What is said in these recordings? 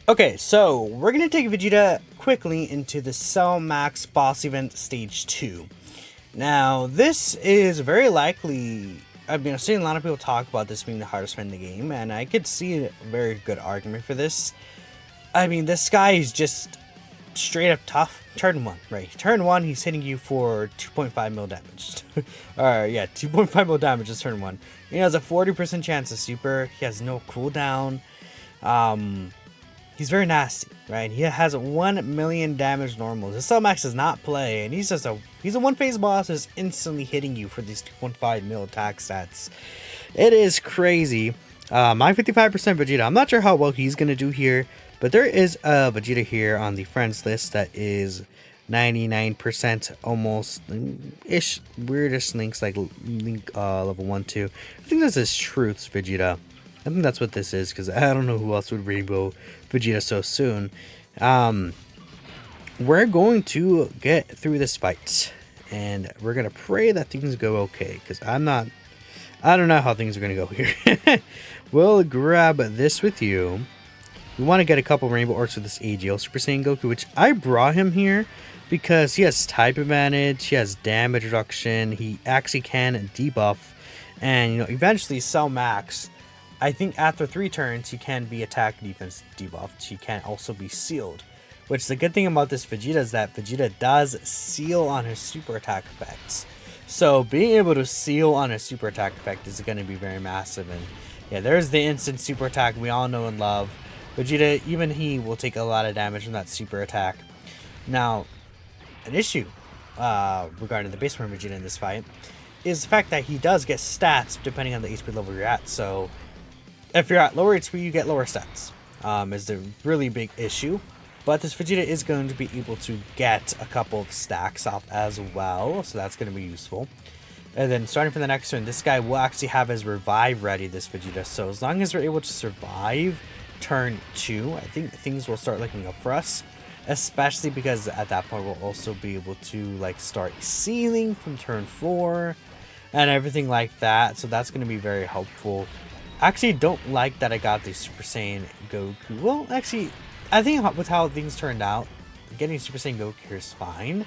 Okay, so we're gonna take Vegeta quickly into the Cell Max boss event stage 2. Now, this is very likely. I've seen a lot of people talk about this being the hardest fight in the game, and I could see a very good argument for this. I mean, this guy is just straight up tough. Turn 1, right? Turn 1, he's hitting you for 2.5 mil damage. Alright, yeah, 2.5 mil damage is turn 1. He has a 40% chance of super. He has no cooldown. He's very nasty, right? He has 1 million damage normals. His Cell Max does not play, and he's a one-phase boss who's instantly hitting you for these 2.5 mil attack stats. It is crazy. My 55% Vegeta. I'm not sure how well he's gonna do here, but there is a Vegeta here on the friends list that is 99% almost ish weirdest links like link level 1 2. I think this is Truth's Vegeta. I think that's what this is, because I don't know who else would rainbow Vegeta so soon. We're going to get through this fight, and we're going to pray that things go okay, because I don't know how things are going to go here. We'll grab this with you. We want to get a couple rainbow orbs with this AGL Super Saiyan Goku, which I brought him here because he has type advantage, he has damage reduction, he actually can debuff, and eventually Cell Max, I think after 3 turns, he can be attack defense debuffed. He can also be sealed. Which the good thing about this Vegeta is that Vegeta does seal on his super attack effects. So being able to seal on his super attack effect is going to be very massive. And yeah, there's the instant super attack we all know and love. Vegeta, even he will take a lot of damage from that super attack. Now, an issue regarding the base form Vegeta in this fight is the fact that he does get stats depending on the HP level you're at. So if you're at lower HP, you get lower stats. Is the really big issue. But this Vegeta is going to be able to get a couple of stacks off as well. So that's going to be useful. And then starting from the next turn, this guy will actually have his revive ready, this Vegeta. So as long as we're able to survive turn 2, I think things will start looking up for us. Especially because at that point, we'll also be able to start sealing from turn 4. And everything like that. So that's going to be very helpful. Actually, don't like that I got the Super Saiyan Goku. Well, actually, I think with how things turned out, getting Super Saiyan Goku here is fine.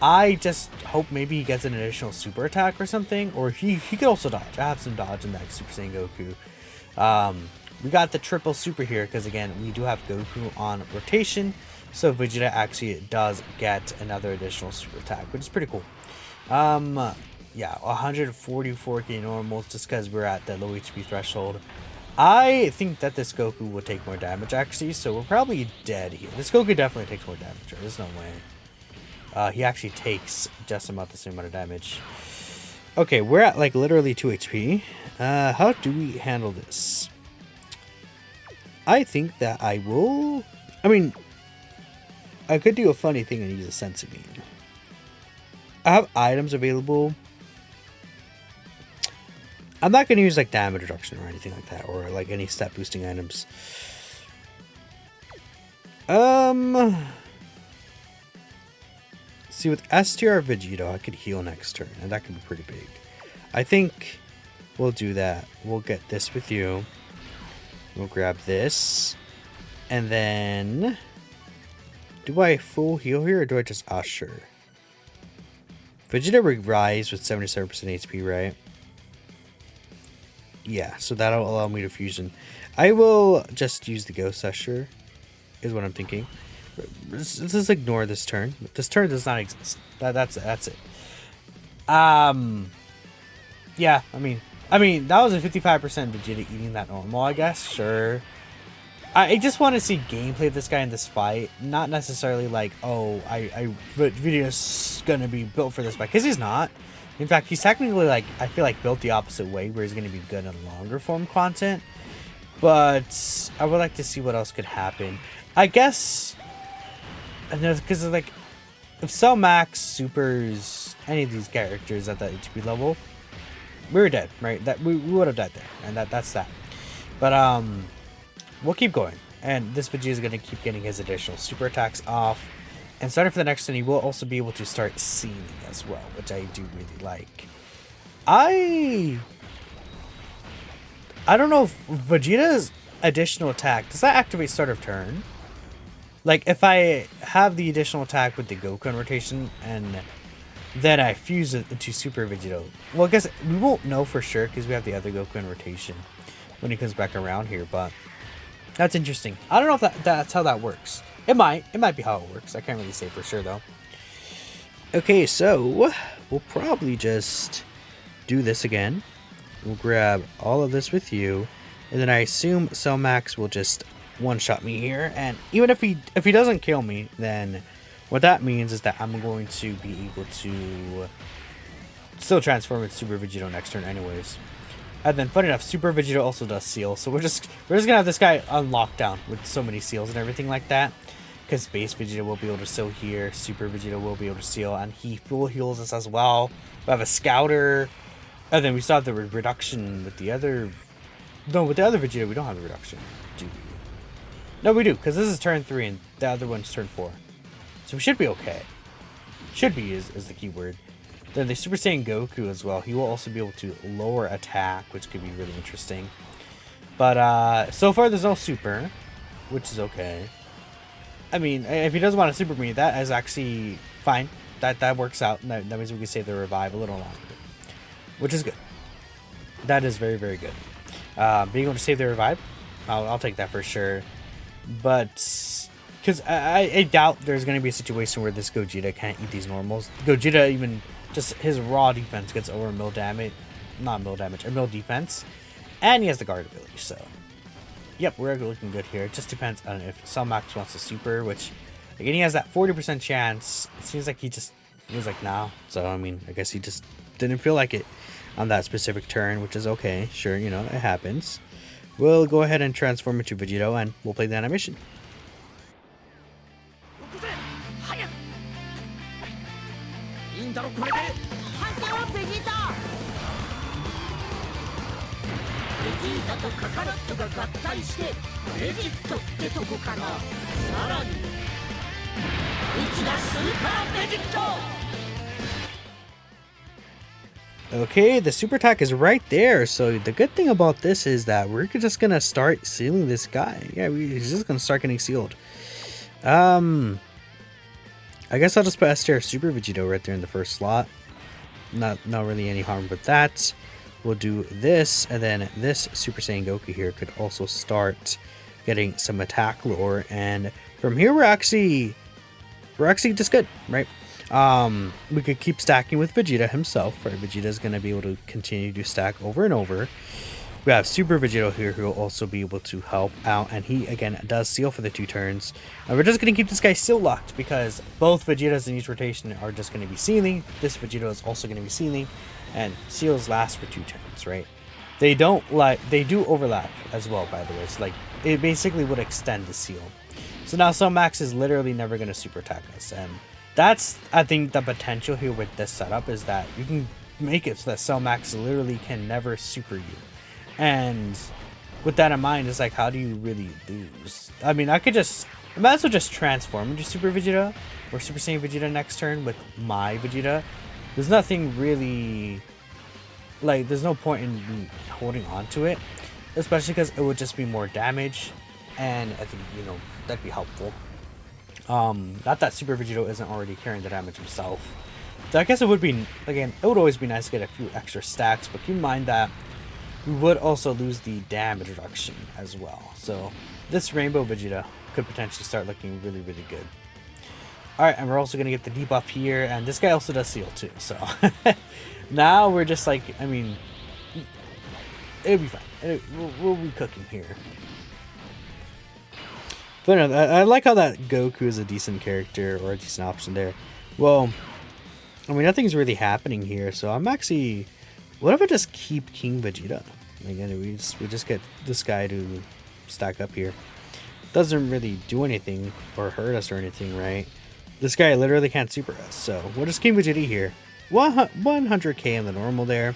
I just hope maybe he gets an additional super attack or something, or he could also dodge. I have some dodge in that Super Saiyan Goku. We got the triple super here because again, we do have Goku on rotation, so Vegeta actually does get another additional super attack, which is pretty cool. Yeah, 144k normals just because we're at the low HP threshold. I think that this Goku will take more damage actually, so we're probably dead here. This Goku definitely takes more damage. There's no way. He actually takes just about the same amount of damage. Okay, we're at literally 2 HP. How do we handle this? I think that I could do a funny thing and use a Sense Beam. I have items available. I'm not going to use damage reduction or anything like that, or any stat boosting items. See, with STR Vegito, I could heal next turn, and that could be pretty big. I think we'll do that. We'll get this with you. We'll grab this, and then do I full heal here, or do I just Sure. Vegeta revives with 77% HP, right? Yeah, so that'll allow me to fusion. I will just use the Ghost Usher, is what I'm thinking. Let's just ignore this turn. This turn does not exist. That's it. Yeah, I mean, that was a 55% Vegeta eating that normal, I guess. Sure. I just want to see gameplay of this guy in this fight, not necessarily Vegeta's gonna be built for this fight, because he's not. In fact, he's technically I feel built the opposite way, where he's going to be good in longer form content. But I would like to see what else could happen. I guess, because if Cell Max supers any of these characters at that HP level, we were dead, right? That we would have died there, and that's that. But we'll keep going, and this Vegeta is going to keep getting his additional super attacks off. And starting for the next turn, he will also be able to start sealing as well, which I do really like. I don't know if Vegeta's additional attack, does that activate start of turn? Like, if I have the additional attack with the Dokkan rotation, and then I fuse it into Super Vegito. Well, I guess we won't know for sure, because we have the other Dokkan rotation when he comes back around here, but that's interesting. I don't know if that's how that works. It might be how it works. I can't really say for sure, though. Okay, so we'll probably just do this again. We'll grab all of this with you, and then I assume Cellmax will just one-shot me here, and even if he doesn't kill me, then what that means is that I'm going to be able to still transform into Super Vegito next turn anyways. And then, funny enough, Super Vegito also does seal, so we're just gonna have this guy on lockdown with so many seals and everything like that. Because Base Vegeta will be able to seal here, Super Vegeta will be able to seal, and he full heals us as well. We have a Scouter, and then we still have the reduction with the other... No, with the other Vegeta, we don't have the reduction, do we? No, we do, because this is turn 3, and the other one's turn 4. So we should be okay. Should be is the key word. Then the Super Saiyan Goku as well. He will also be able to lower attack, which could be really interesting. But so far there's no super, which is okay. I mean, if he doesn't want to super me, that is actually fine. That works out. That means we can save the revive a little longer, which is good. That is very, very good. Being able to save the revive, I'll take that for sure. But because I doubt there's going to be a situation where this Gogeta can't eat these normals. Gogeta, even just his raw defense gets over mill damage. Not mill damage, or mill defense. And he has the guard ability, so... Yep, we're looking good here. It just depends on if Cellmax wants to super, which... Again, he has that 40% chance. It seems like he was like, nah. So, I mean, I guess he just didn't feel like it on that specific turn, which is okay. Sure, you know, it happens. We'll go ahead and transform into Vegito, and we'll play the animation. Okay, the super attack is right there. So the good thing about this is that we're just gonna start sealing this guy. Yeah, he's just gonna start getting sealed. I guess I'll just put S tier Super Vegito right there in the first slot. Not really any harm with that. We'll do this, and then this Super Saiyan Goku here could also start getting some attack lore, and from here we're actually just good, right? We could keep stacking with Vegeta himself, right? Vegeta's gonna be able to continue to stack over and over. We have Super Vegito here who will also be able to help out, and he again does seal for the 2 turns. And we're just gonna keep this guy still locked because both Vegetas in each rotation are just gonna be sealing. This Vegito is also gonna be sealing, and seals last for 2 turns, right? They do overlap as well, by the way. So like it basically would extend the seal. So now Cellmax is literally never gonna super attack us, and that's, I think, the potential here with this setup is that you can make it so that Cellmax literally can never super you. And with that in mind, it's like, how do you really lose? I mean, I might as well just transform into Super Vegeta or Super Saiyan Vegeta next turn with my Vegeta. There's nothing really, like, there's no point in me holding on to it, especially because it would just be more damage, and I think, you know, that'd be helpful. Not that Super Vegito isn't already carrying the damage himself. So I guess it would be, again, it would always be nice to get a few extra stacks, but keep in mind that we would also lose the damage reduction as well. So this Rainbow Vegeta could potentially start looking really, really good. Alright, and we're also going to get the debuff here, and this guy also does seal too, so now we're just like, I mean, it'll be fine. We'll be cooking here. But no, I like how that Goku is a decent character, or a decent option there. Well, I mean, nothing's really happening here, so I'm actually... What if I just keep King Vegeta? Again, we just get this guy to stack up here. Doesn't really do anything or hurt us or anything, right? This guy literally can't super us, so we'll just King Vegeta here. 100k in the normal there.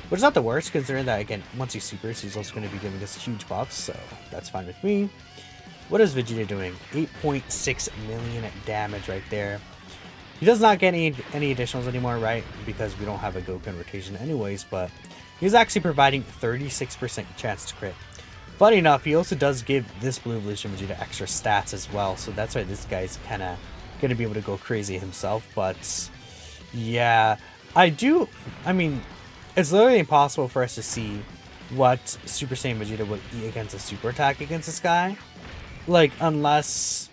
Which is not the worst, considering that, again, once he supers, he's also going to be giving us huge buffs, so that's fine with me. What is Vegeta doing? 8.6 million damage right there. He does not get any additionals anymore, right? Because we don't have a Dokkan rotation anyways, but he's actually providing 36% chance to crit. Funny enough, he also does give this Blue Evolution Vegeta extra stats as well, so that's why this guy's kind of going to be able to go crazy himself. But yeah, I mean, it's literally impossible for us to see what Super Saiyan Vegeta would eat against a super attack against this guy. Like, unless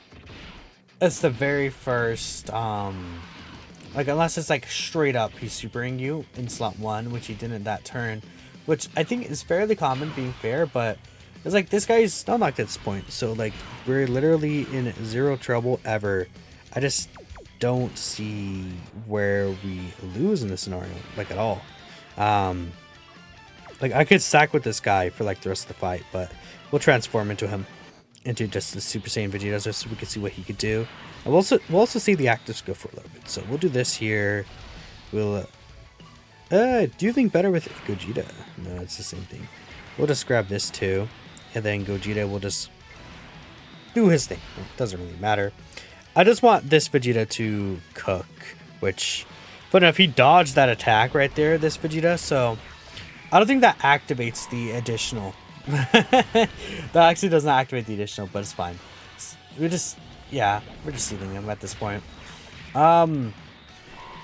it's the very first, like, unless it's like straight up he's supering you in slot 1, which he didn't that turn, which I think is fairly common, being fair, but it's like this guy's stun locked at this point, so like we're literally in zero trouble ever. I just don't see where we lose in this scenario, like, at all. Like, I could stack with this guy for like the rest of the fight, but we'll transform into just the Super Saiyan Vegeta just so we can see what he could do. And we'll also see the actives go for a little bit. So we'll do this here. We'll do you think better with Gogeta? No, it's the same thing. We'll just grab this too, and then Gogeta will just do his thing. It doesn't really matter. I just want this Vegeta to cook, which, but if he dodged that attack right there, this Vegeta, so I don't think that activates the additional. That actually does not activate the additional, but it's fine. We're just sealing him at this point.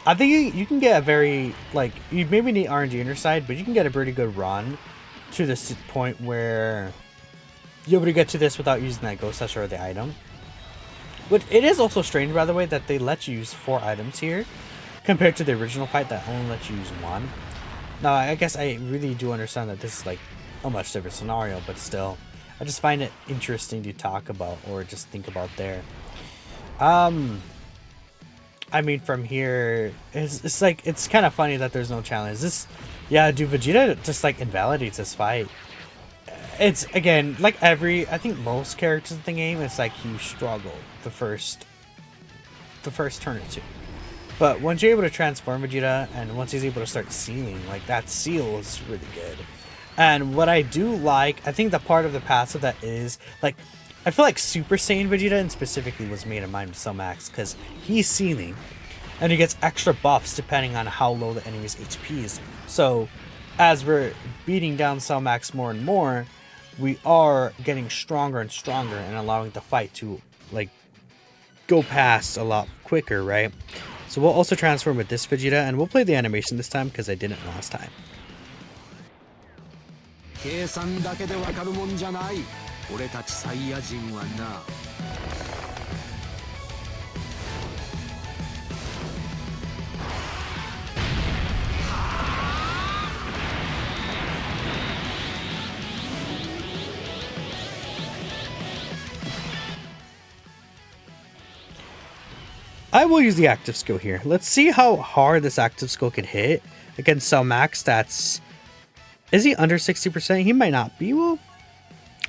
I think you can get a very, like, you maybe need RNG on your side, but you can get a pretty good run to this point where you're able to get to this without using that Ghost Touch or the item. But it is also strange, by the way, that they let you use 4 items here compared to the original fight that only let you use 1. Now, I guess I really do understand that this is like a much different scenario, but still, I just find it interesting to talk about or just think about there. I mean, from here, it's like, it's kind of funny that there's no challenge. Yeah, dude, Vegeta just like invalidates this fight. It's, again, like I think most characters in the game, it's like you struggle the first turn or two. But once you're able to transform Vegeta, and once he's able to start sealing, like, that seal is really good. And what I do like, I think the part of the passive that is, like, I feel like Super Saiyan Vegeta, and specifically, was made in mind with Cellmax, because he's sealing, and he gets extra buffs depending on how low the enemy's HP is. So, as we're beating down Cellmax more and more, we are getting stronger and stronger and allowing the fight to, like, go past a lot quicker, right? So we'll also transform with this Vegeta, and we'll play the animation this time because I didn't last time. I will use the active skill here. Let's see how hard this active skill could hit against Cellmax. Is he under 60%? He might not be. Well,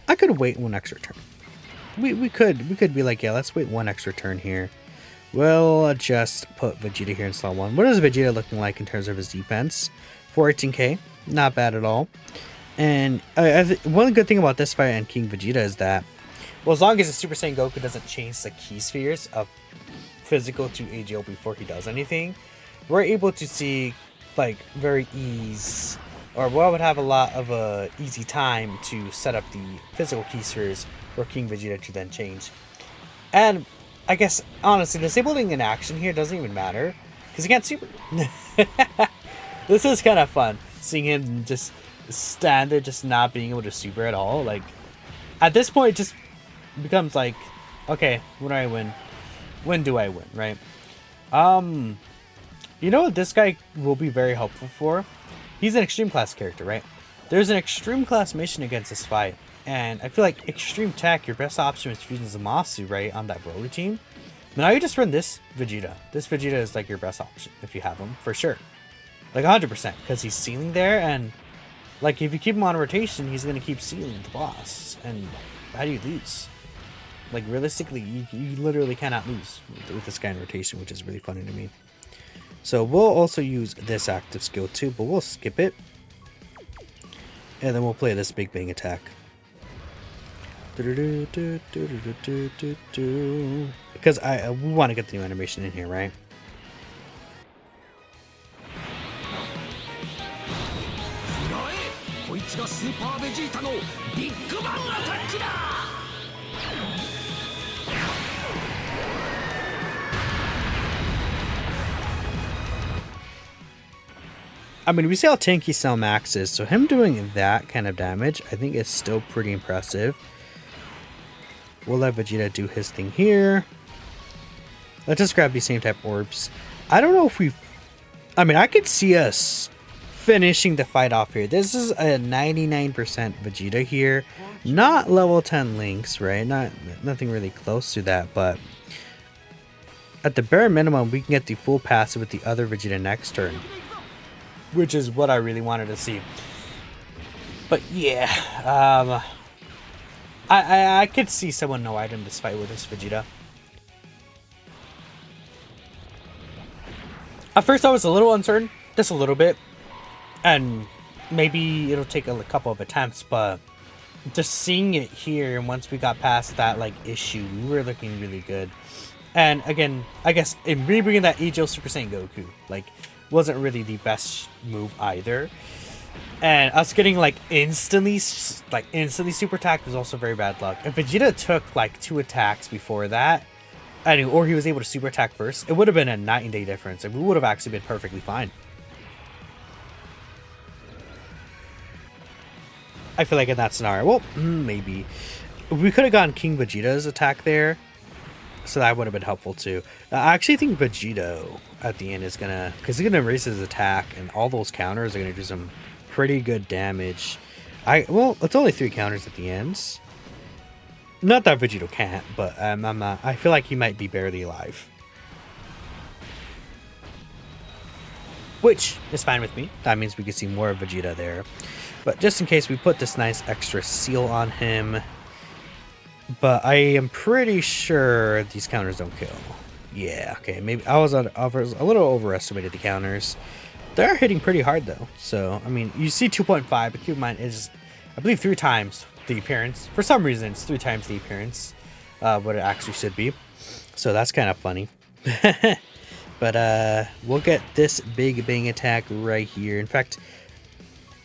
I could wait 1 extra turn. We could be like, yeah, let's wait 1 extra turn here. We'll just put Vegeta here in slot 1. What is Vegeta looking like in terms of his defense? 418k, not bad at all. And one good thing about this fight and King Vegeta is that, well, as long as the Super Saiyan Goku doesn't change the key spheres of physical to AGL before he does anything, we're able to see, like, very ease, or what would have a lot of a easy time to set up the physical key spheres for King Vegeta to then change. And I guess, honestly, disabling in action here doesn't even matter, because he can't super. This is kind of fun, seeing him just stand there, just not being able to super at all. Like, at this point, it just becomes like, okay, when do I win? When do I win, right? You know what this guy will be very helpful for? He's an extreme class character, right? There's an extreme class mission against this fight, and I feel like extreme tech, your best option is using Zamasu, right, on that Broly team. Now you just run this Vegeta. This Vegeta is like your best option if you have him, for sure. Like 100%, because he's sealing there, and like if you keep him on rotation, he's gonna keep sealing the boss. And how do you lose? Like, realistically, you literally cannot lose with this guy in rotation, which is really funny to me. So we'll also use this active skill too, but we'll skip it. And then we'll play this Big Bang attack. Because we want to get the new animation in here, right? ちがスーパーベジータのビッグバンアタックだ。 I mean, we see how tanky Cell Max is, so him doing that kind of damage, I think is still pretty impressive. We'll let Vegeta do his thing here. Let's just grab these same type orbs. I don't know if we... I mean, I could see us finishing the fight off here. This is a 99% Vegeta here. Not level 10 Links, right? Nothing really close to that, but... at the bare minimum, we can get the full passive with the other Vegeta next turn. Which is what I really wanted to see. But yeah, I could see someone no item this fight with this Vegeta. At first I was a little uncertain, just a little bit. And maybe it'll take a couple of attempts, but just seeing it here, and once we got past that like issue, we were looking really good. And again, I guess in rebringing that Ejo Super Saiyan Goku, like, wasn't really the best move either. And us getting like instantly super attacked was also very bad luck. If Vegeta took like 2 attacks before that, or he was able to super attack first, it would have been a night and day difference, and we would have actually been perfectly fine. I feel like in that scenario, well, maybe we could have gotten King Vegeta's attack there. So that would have been helpful too. I actually think Vegito at the end is gonna, because he's gonna raise his attack, and all those counters are gonna do some pretty good damage. Well, it's only 3 counters at the end. Not that Vegito can't, but I feel like he might be barely alive, which is fine with me. That means we can see more of Vegeta there. But just in case, we put this nice extra seal on him. But I am pretty sure these counters don't kill. Yeah, okay, maybe I was a little overestimated the counters. They're hitting pretty hard though. So, I mean, you see 2.5, but keep in mind it is, I believe, 3 times the appearance. For some reason, it's 3 times the appearance of what it actually should be. So that's kind of funny. But we'll get this Big Bang attack right here. In fact,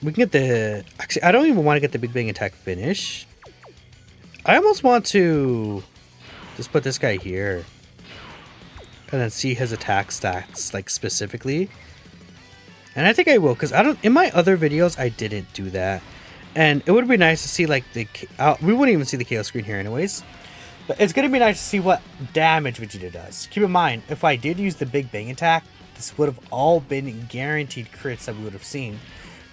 we can get the... Actually, I don't even want to get the Big Bang attack finish. I almost want to just put this guy here and then see his attack stats, like, specifically. And I think I will, because in my other videos I didn't do that, and it would be nice to see like we wouldn't even see the KO screen here anyways, but it's gonna be nice to see what damage Vegeta does. Keep in mind, if I did use the Big Bang attack, this would have all been guaranteed crits that we would have seen.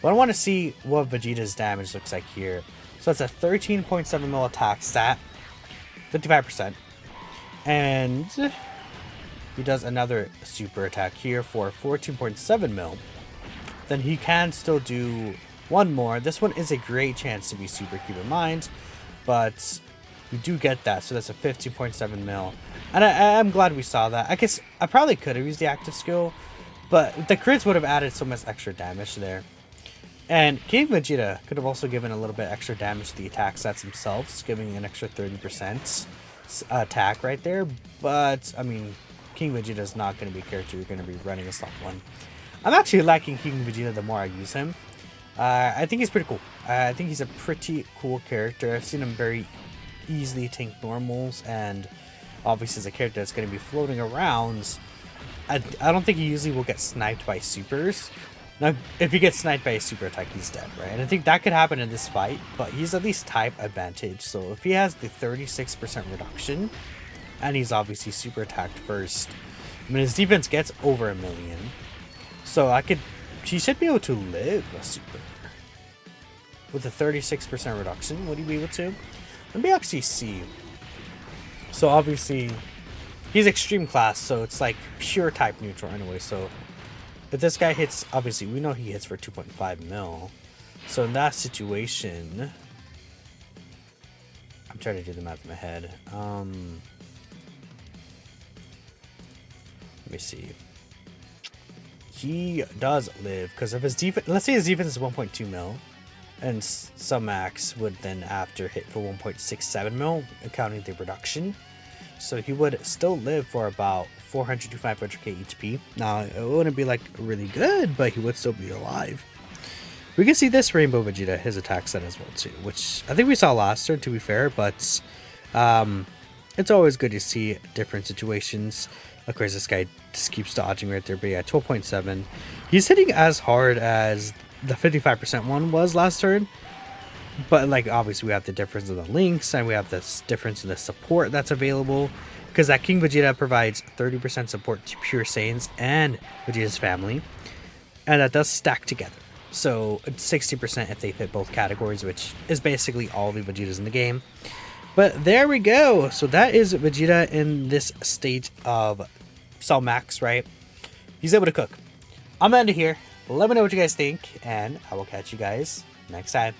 But I want to see what Vegeta's damage looks like here. So it's a 13.7 mil attack stat, 55%. And he does another super attack here for 14.7 mil. Then he can still do one more. This one is a great chance to be super, keep in mind. But we do get that, so that's a 15.7 mil. And I'm glad we saw that. I guess I probably could have used the active skill, but the crits would have added so much extra damage there. And King Vegeta could have also given a little bit extra damage to the attack stats themselves, giving an extra 30% attack right there. But, I mean, King Vegeta is not going to be a character you're going to be running a slot 1. I'm actually liking King Vegeta the more I use him. I think he's pretty cool. I think he's a pretty cool character. I've seen him very easily tank normals, and obviously as a character that's going to be floating around, I don't think he usually will get sniped by supers. Now, if he gets sniped by a super attack, he's dead, right? And I think that could happen in this fight, but he's at least type advantage. So if he has the 36% reduction, and he's obviously super attacked first, I mean, his defense gets over 1 million. So he should be able to live a super. With a 36% reduction, would he be able to? Let me actually see. So obviously, he's extreme class, so it's like pure type neutral anyway, so... If this guy hits, obviously, we know he hits for 2.5 mil. So in that situation, I'm trying to do the math in my head. Let me see. He does live, because if his defense, let's say his defense is 1.2 mil, and some max would then after hit for 1.67 mil, accounting the reduction. So he would still live for about 400 to 500k HP. Now, it wouldn't be like really good, but he would still be alive. We can see this Rainbow Vegeta, his attack set as well too, which I think we saw last turn, to be fair, but it's always good to see different situations. Of course, this guy just keeps dodging right there, but yeah, 12.7. He's hitting as hard as the 55% one was last turn, but like obviously we have the difference in the links, and we have this difference in the support that's available, because that King Vegeta provides 30% support to Pure Saiyans and Vegeta's family, and that does stack together. So it's 60% if they fit both categories, which is basically all the Vegetas in the game. But there we go. So that is Vegeta in this stage of Cell Max, right? He's able to cook. I'm gonna end it here. Let me know what you guys think, and I will catch you guys next time.